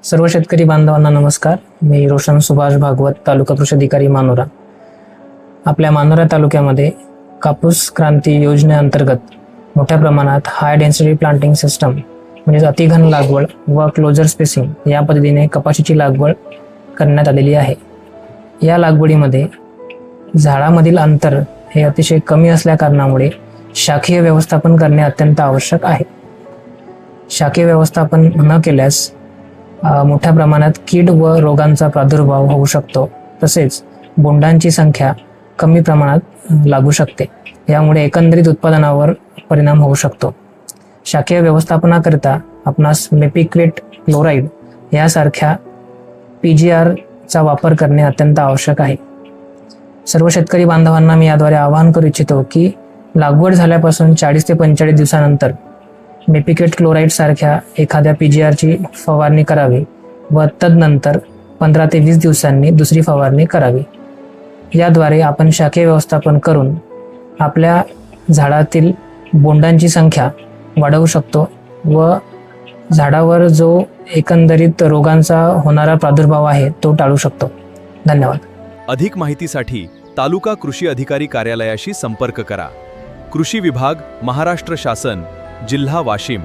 सर्व शेतकरी बांधवांना नमस्कार. मी रोशन सुभाष भागवत, तालुका कृषी अधिकारी मानोरा. आपल्या मानोरा तालुक्यामध्ये कापूस क्रांती योजनेअंतर्गत मोठ्या प्रमाणात हाय डेन्सिटी प्लांटिंग सिस्टम म्हणजे अतिघन लागवड व क्लोजर स्पेसिंग या पद्धतीने कपाशीची लागवड करण्यात आलेली आहे. या लागवडीमध्ये झाडामधील अंतर हे अतिशय कमी असल्या कारणामुळे शाखीय व्यवस्थापन करणे अत्यंत आवश्यक आहे. शाखीय व्यवस्थापन न केल्यास मोठ्या प्रमाणात कीड व रोगांचा प्रादुर्भाव होऊ शकतो. तसेच बोंडांची संख्या कमी प्रमाणात लागू शकते. यामुळे एकंदरीत उत्पादनावर परिणाम होऊ शकतो. शाखीय व्यवस्थापनाकरिता आपणास मेपिक्वेट क्लोराईड यासारख्या PGRचा वापर करणे अत्यंत आवश्यक आहे. सर्व शेतकरी बांधवांना मी याद्वारे आवाहन करू इच्छितो की लागवड झाल्यापासून 40 ते 45 दिवसानंतर मेपिक्वेट क्लोराईड सारख्या एखाद्या PGRची फवारणी करावी व तदनंतर 15 ते 20 दिवसांनी दुसरी फवारणी करावी. याद्वारे आपण शाखीय व्यवस्थापन करून आपल्या झाडातील बोंडांची संख्या वाढवू शकतो व झाडावर जो एकंदरीत रोगांचा होणारा प्रादुर्भाव आहे तो टाळू शकतो. धन्यवाद. अधिक माहितीसाठी तालुका कृषी अधिकारी कार्यालयाशी संपर्क करा. कृषी विभाग, महाराष्ट्र शासन, जिल्हा वाशिम.